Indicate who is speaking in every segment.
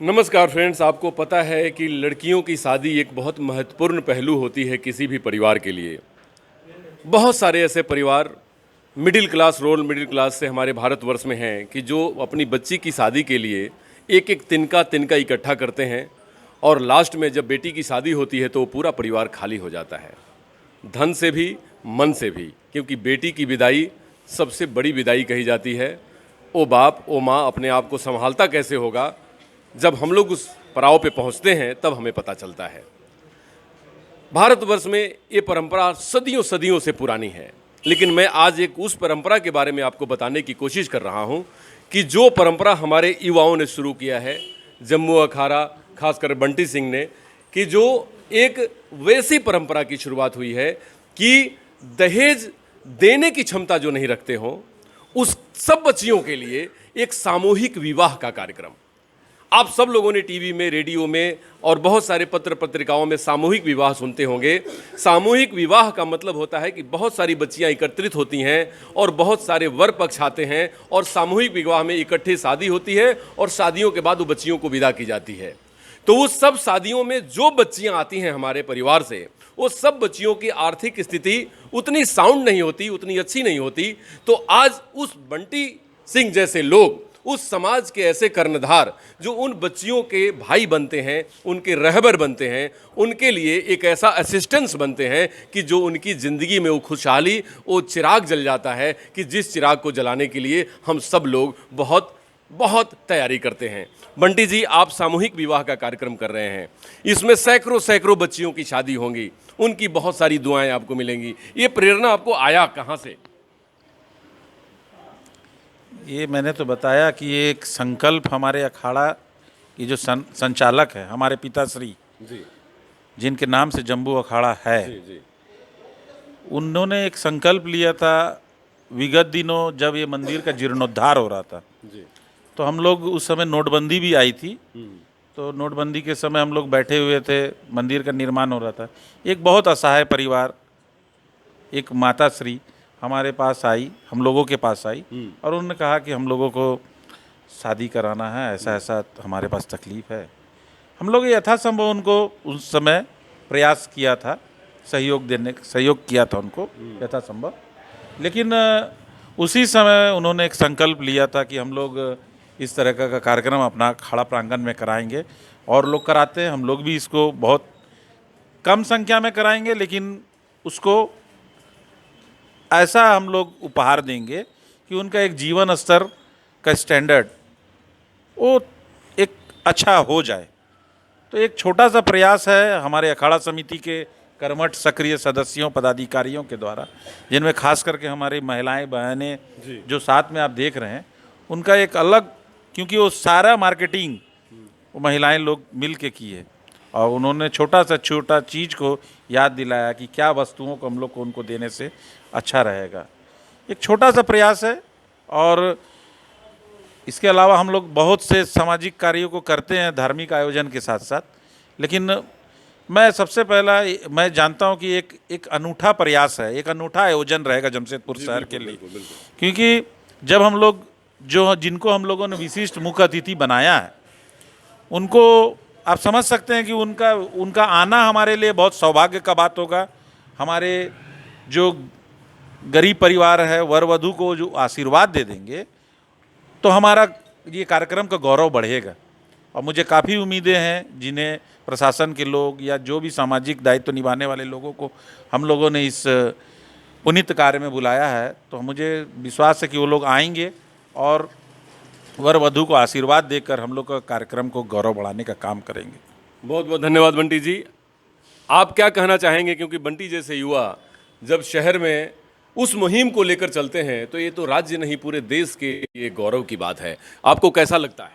Speaker 1: नमस्कार फ्रेंड्स, आपको पता है कि लड़कियों की शादी एक बहुत महत्वपूर्ण पहलू होती है किसी भी परिवार के लिए। बहुत सारे ऐसे परिवार मिडिल क्लास से हमारे भारतवर्ष में हैं कि जो अपनी बच्ची की शादी के लिए एक एक तिनका तिनका इकट्ठा करते हैं और लास्ट में जब बेटी की शादी होती है तो वो पूरा परिवार खाली हो जाता है, धन से भी मन से भी, क्योंकि बेटी की विदाई सबसे बड़ी विदाई कही जाती है। ओ बाप ओ माँ अपने आप को संभालता कैसे होगा, जब हम लोग उस पड़ाव पे पहुंचते हैं तब हमें पता चलता है। भारतवर्ष में ये परंपरा सदियों सदियों से पुरानी है, लेकिन मैं आज एक उस परंपरा के बारे में आपको बताने की कोशिश कर रहा हूं कि जो परंपरा हमारे युवाओं ने शुरू किया है, जम्मू अखाड़ा खासकर बंटी सिंह ने, कि जो एक वैसी परंपरा की शुरुआत हुई है कि दहेज देने की क्षमता जो नहीं रखते हों उस सब बच्चियों के लिए एक सामूहिक विवाह का कार्यक्रम। आप सब लोगों ने टीवी में, रेडियो में और बहुत सारे पत्र पत्रिकाओं में सामूहिक विवाह सुनते होंगे। सामूहिक विवाह का मतलब होता है कि बहुत सारी बच्चियां एकत्रित होती हैं और बहुत सारे वर पक्ष आते हैं और सामूहिक विवाह में इकट्ठे शादी होती है और शादियों के बाद वो बच्चियों को विदा की जाती है। तो उस सब शादियों में जो बच्चियां आती हैं हमारे परिवार से, वो सब बच्चियों की आर्थिक स्थिति उतनी साउंड नहीं होती, उतनी अच्छी नहीं होती। तो आज उस बंटी सिंह जैसे लोग, उस समाज के ऐसे कर्णधार जो उन बच्चियों के भाई बनते हैं, उनके रहबर बनते हैं, उनके लिए एक ऐसा असिस्टेंस बनते हैं कि जो उनकी ज़िंदगी में वो खुशहाली, वो चिराग जल जाता है कि जिस चिराग को जलाने के लिए हम सब लोग बहुत बहुत तैयारी करते हैं। बंटी जी, आप सामूहिक विवाह का कार्यक्रम कर रहे हैं, इसमें सैकड़ों सैकड़ों बच्चियों की शादी होंगी, उनकी बहुत सारी दुआएं आपको मिलेंगी। ये प्रेरणा आपको आया कहाँ से?
Speaker 2: ये मैंने तो बताया कि ये एक संकल्प हमारे अखाड़ा की जो संचालक है, हमारे पिताश्री
Speaker 1: जी
Speaker 2: जिनके नाम से जम्बू अखाड़ा है,
Speaker 1: जी जी
Speaker 2: उन्होंने एक संकल्प लिया था विगत दिनों जब ये मंदिर का जीर्णोद्धार हो रहा था।
Speaker 1: जी।
Speaker 2: तो हम लोग उस समय नोटबंदी भी आई थी, तो नोटबंदी के समय हम लोग बैठे हुए थे, मंदिर का निर्माण हो रहा था। एक बहुत असहाय परिवार, एक माताश्री हमारे पास आई, हम लोगों के पास आई और उन्होंने कहा कि हम लोगों को शादी कराना है, ऐसा ऐसा हमारे पास तकलीफ़ है। हम लोग यथासंभव उनको उस समय प्रयास किया था, सहयोग किया था उनको यथासंभव। लेकिन उसी समय उन्होंने एक संकल्प लिया था कि हम लोग इस तरह का कार्यक्रम अपना अखाड़ा प्रांगण में कराएंगे, और लोग कराते हैं, हम लोग भी इसको बहुत कम संख्या में कराएंगे, लेकिन उसको ऐसा हम लोग उपहार देंगे कि उनका एक जीवन स्तर का स्टैंडर्ड वो एक अच्छा हो जाए। तो एक छोटा सा प्रयास है हमारे अखाड़ा समिति के कर्मठ सक्रिय सदस्यों, पदाधिकारियों के द्वारा, जिनमें खास करके हमारी महिलाएं बहनें जो साथ में आप देख रहे हैं, उनका एक अलग, क्योंकि वो सारा मार्केटिंग वो महिलाएं लोग मिल के की है, और उन्होंने छोटा चीज़ को याद दिलाया कि क्या वस्तुओं को हम लोग को उनको देने से अच्छा रहेगा। एक छोटा सा प्रयास है, और इसके अलावा हम लोग बहुत से सामाजिक कार्यों को करते हैं धार्मिक आयोजन के साथ साथ। लेकिन मैं सबसे पहला मैं जानता हूं कि एक अनूठा प्रयास है, एक अनूठा आयोजन रहेगा जमशेदपुर शहर के लिए, क्योंकि जब हम लोग जिनको हम लोगों ने विशिष्ट मुख्य अतिथि बनाया है, उनको आप समझ सकते हैं कि उनका आना हमारे लिए बहुत सौभाग्य का बात होगा। हमारे जो गरीब परिवार है, वर वधू को जो आशीर्वाद दे देंगे, तो हमारा ये कार्यक्रम का गौरव बढ़ेगा। और मुझे काफ़ी उम्मीदें हैं, जिन्हें प्रशासन के लोग या जो भी सामाजिक दायित्व निभाने वाले लोगों को हम लोगों ने इस पुनीत कार्य में बुलाया है, तो मुझे विश्वास है कि वो लोग आएंगे और वर वधू को आशीर्वाद देकर हम लोग का कार्यक्रम को गौरव बढ़ाने का काम करेंगे।
Speaker 1: बहुत बहुत धन्यवाद बंटी जी। आप क्या कहना चाहेंगे, क्योंकि बंटी जैसे युवा जब शहर में उस मुहिम को लेकर चलते हैं तो ये तो राज्य नहीं पूरे देश के ये गौरव की बात है। आपको कैसा लगता है?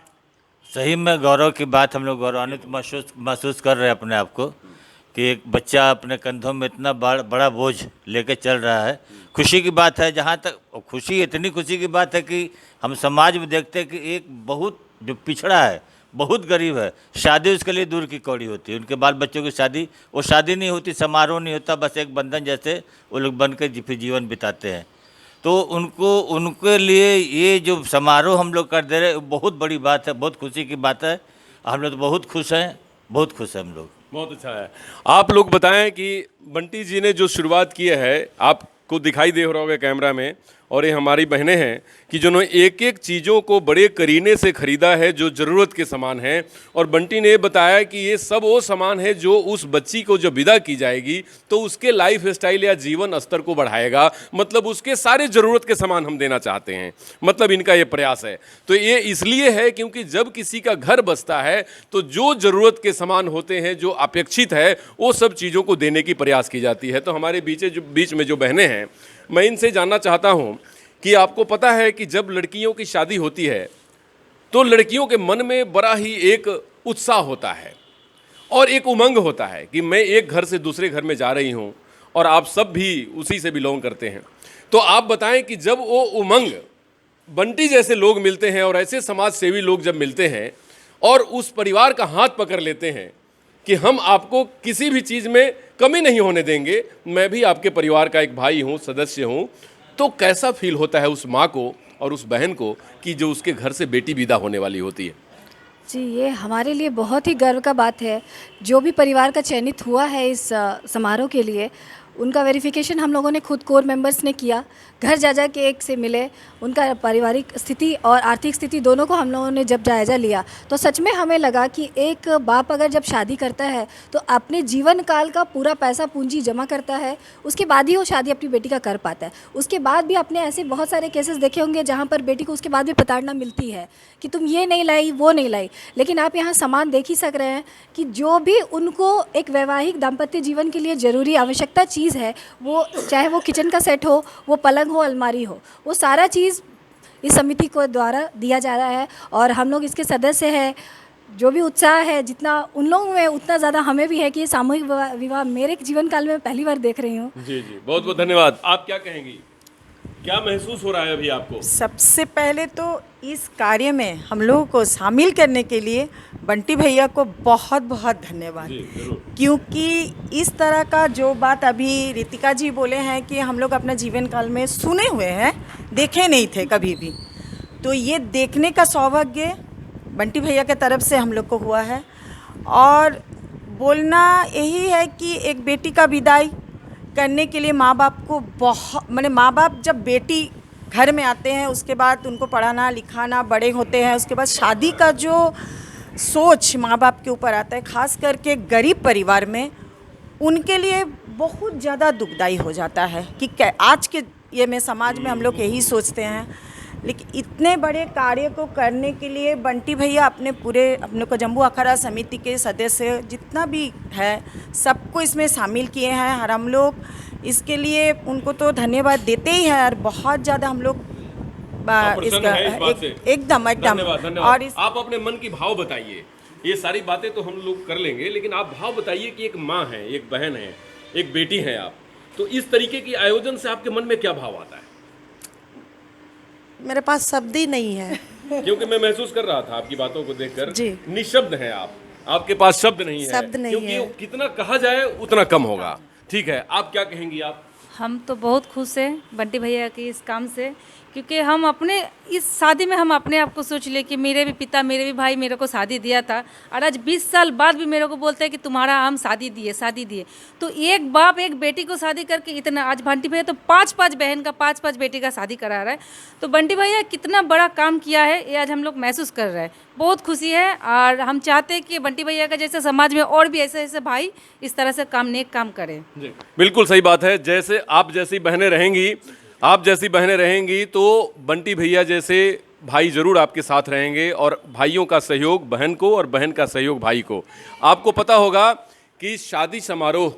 Speaker 3: सही में गौरव की बात, हम लोग गौरवान्वित महसूस कर रहे हैं अपने आप को कि एक बच्चा अपने कंधों में इतना बड़ा बोझ लेके चल रहा है। खुशी की बात है, जहाँ तक खुशी, इतनी खुशी की बात है कि हम समाज में देखते हैं कि एक बहुत जो पिछड़ा है, बहुत गरीब है, शादी उसके लिए दूर की कौड़ी होती है। उनके बाल बच्चों की शादी, वो शादी नहीं होती, समारोह नहीं होता, बस एक बंधन जैसे वो लोग बन के फिर जीवन बिताते हैं। तो उनके लिए ये जो समारोह हम लोग कर दे रहे हैं, बहुत बड़ी बात है, बहुत खुशी की बात है। हम लोग तो बहुत खुश हैं, बहुत खुश हैं हम लोग।
Speaker 1: बहुत अच्छा है। आप लोग बताएं कि बंटी जी ने जो शुरुआत की है, आपको दिखाई दे रहा होगा कैमरा में, और ये हमारी बहनें हैं कि जिन्होंने एक एक चीज़ों को बड़े करीने से ख़रीदा है जो ज़रूरत के सामान हैं। और बंटी ने बताया कि ये सब वो सामान है जो उस बच्ची को जब विदा की जाएगी तो उसके लाइफ स्टाइल या जीवन स्तर को बढ़ाएगा, मतलब उसके सारे ज़रूरत के सामान हम देना चाहते हैं, मतलब इनका ये प्रयास है। तो ये इसलिए है क्योंकि जब किसी का घर बसता है तो जो ज़रूरत के सामान होते हैं, जो अपेक्षित है, वो सब चीज़ों को देने की प्रयास की जाती है। तो हमारे बीच में जो बहनें हैं, मैं इनसे जानना चाहता हूं कि आपको पता है कि जब लड़कियों की शादी होती है तो लड़कियों के मन में बड़ा ही एक उत्साह होता है और एक उमंग होता है कि मैं एक घर से दूसरे घर में जा रही हूं, और आप सब भी उसी से बिलोंग करते हैं। तो आप बताएं कि जब वो उमंग बंटी जैसे लोग मिलते हैं और ऐसे समाज सेवी लोग जब मिलते हैं और उस परिवार का हाथ पकड़ लेते हैं कि हम आपको किसी भी चीज़ में कमी नहीं होने देंगे, मैं भी आपके परिवार का एक भाई हूँ, सदस्य हूँ, तो कैसा फील होता है उस माँ को और उस बहन को कि जो उसके घर से बेटी विदा होने वाली होती है?
Speaker 4: जी, ये हमारे लिए बहुत ही गर्व का बात है। जो भी परिवार का चयनित हुआ है इस समारोह के लिए, उनका वेरिफिकेशन हम लोगों ने खुद कोर मेंबर्स ने किया। घर जा के एक से मिले, उनका पारिवारिक स्थिति और आर्थिक स्थिति दोनों को हम लोगों ने जब जायज़ा लिया तो सच में हमें लगा कि एक बाप अगर जब शादी करता है तो अपने जीवन काल का पूरा पैसा पूंजी जमा करता है, उसके बाद ही वो शादी अपनी बेटी का कर पाता है। उसके बाद भी आपने ऐसे बहुत सारे केसेस देखे होंगे जहाँ पर बेटी को उसके बाद भी प्रताड़ना मिलती है कि तुम ये नहीं लाई, वो नहीं लाई। लेकिन आप यहाँ सामान देख ही सक रहे हैं कि जो भी उनको एक वैवाहिक दाम्पत्य जीवन के लिए ज़रूरी आवश्यकता चीज़ है, वो चाहे वो किचन का सेट हो, वो पलंग हो, अलमारी हो, वो सारा चीज़ इस समिति को द्वारा दिया जा रहा है। और हम लोग इसके सदस्य हैं। जो भी उत्साह है जितना उन लोगों में, उतना ज़्यादा हमें भी है कि ये सामूहिक विवाह मेरे जीवन काल में पहली बार देख रही हूँ।
Speaker 1: जी जी, बहुत बहुत धन्यवाद। आप क्या कहेंगी, क्या महसूस हो रहा है अभी आपको?
Speaker 5: सबसे पहले तो इस कार्य में हम लोगों को शामिल करने के लिए बंटी भैया को बहुत बहुत धन्यवाद, क्योंकि इस तरह का जो बात अभी रितिका जी बोले हैं कि हम लोग अपना जीवन काल में सुने हुए हैं, देखे नहीं थे कभी भी, तो ये देखने का सौभाग्य बंटी भैया के तरफ से हम लोग को हुआ है। और बोलना यही है कि एक बेटी का विदाई करने के लिए माँ बाप को बहुत, माने माँ बाप जब बेटी घर में आते हैं उसके बाद उनको पढ़ाना लिखाना, बड़े होते हैं, उसके बाद शादी का जो सोच माँ बाप के ऊपर आता है, ख़ास करके गरीब परिवार में, उनके लिए बहुत ज़्यादा दुखदाई हो जाता है कि आज के ये में समाज में हम लोग यही सोचते हैं। लेकिन इतने बड़े कार्य को करने के लिए बंटी भैया अपने को जम्मू अखाड़ा समिति के सदस्य जितना भी है सबको इसमें शामिल किए हैं, और हम लोग इसके लिए उनको तो धन्यवाद देते ही हैं। और बहुत ज़्यादा हम लोग इसका एकदम
Speaker 1: धन्यवाद। और आप अपने मन की भाव बताइए। ये सारी बातें तो हम लोग कर लेंगे, लेकिन आप भाव बताइए कि एक माँ है, एक बहन है, एक बेटी है आप, तो इस तरीके की आयोजन से आपके मन में क्या भाव आता है?
Speaker 6: मेरे पास शब्द ही नहीं है
Speaker 1: क्योंकि मैं महसूस कर रहा था आपकी बातों को देखकर,
Speaker 6: जी।
Speaker 1: निशब्द हैं आप, आपके पास शब्द नहीं है,
Speaker 6: शब्द नहीं
Speaker 1: क्योंकि
Speaker 6: है।
Speaker 1: कितना कहा जाए उतना कम होगा। ठीक है, आप क्या कहेंगी? आप?
Speaker 7: हम तो बहुत खुश हैं बंटी भैया के इस काम से, क्योंकि हम अपने इस शादी में हम अपने आप को सोच ले कि मेरे भी पिता, मेरे भी भाई मेरे को शादी दिया था, और आज 20 साल बाद भी मेरे को बोलते हैं कि तुम्हारा हम शादी दिए। तो एक बाप एक बेटी को शादी करके इतना, आज बंटी भैया तो 5-5 बहन का 5-5 बेटी का शादी करा रहा है। तो बंटी भैया कितना बड़ा काम किया है ये आज हम लोग महसूस कर रहे हैं। बहुत खुशी है, और हम चाहते हैं कि बंटी भैया का जैसे समाज में और भी ऐसे ऐसे भाई इस तरह से नेक काम करें।
Speaker 1: बिल्कुल सही बात है। जैसे आप जैसी बहनें रहेंगी तो बंटी भैया जैसे भाई जरूर आपके साथ रहेंगे, और भाइयों का सहयोग बहन को और बहन का सहयोग भाई को। आपको पता होगा कि शादी समारोह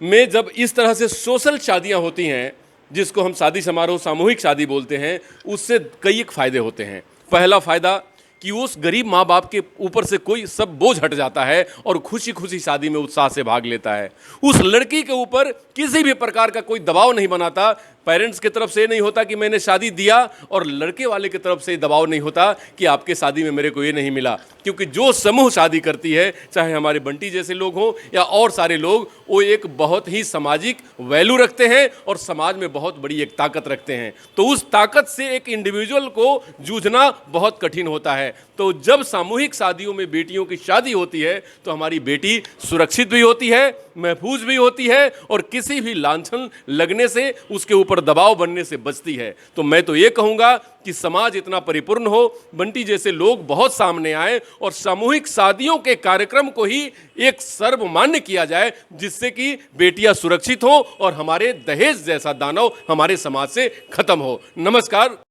Speaker 1: में जब इस तरह से सोशल शादियां होती हैं, जिसको हम शादी समारोह सामूहिक शादी बोलते हैं, उससे कई एक फ़ायदे होते हैं। पहला फ़ायदा कि उस गरीब माँ बाप के ऊपर से कोई सब बोझ हट जाता है और खुशी खुशी शादी में उत्साह से भाग लेता है। उस लड़की के ऊपर किसी भी प्रकार का कोई दबाव नहीं बनाता पेरेंट्स की तरफ से ये नहीं होता कि मैंने शादी दिया, और लड़के वाले की तरफ से दबाव नहीं होता कि आपके शादी में मेरे को ये नहीं मिला। क्योंकि जो समूह शादी करती है, चाहे हमारे बंटी जैसे लोग हों या और सारे लोग, वो एक बहुत ही सामाजिक वैल्यू रखते हैं और समाज में बहुत बड़ी एक ताकत रखते हैं। तो उस ताकत से एक इंडिविजुअल को जूझना बहुत कठिन होता है। तो जब सामूहिक शादियों में बेटियों की शादी होती है तो हमारी बेटी सुरक्षित भी होती है, महफूज भी होती है, और किसी भी लांछन लगने से, उसके ऊपर दबाव बनने से बचती है। तो मैं तो ये कहूँगा कि समाज इतना परिपूर्ण हो, बंटी जैसे लोग बहुत सामने आए और सामूहिक शादियों के कार्यक्रम को ही एक सर्वमान्य किया जाए, जिससे कि बेटियां सुरक्षित हो और हमारे दहेज जैसा दानव हमारे समाज से खत्म हो। नमस्कार।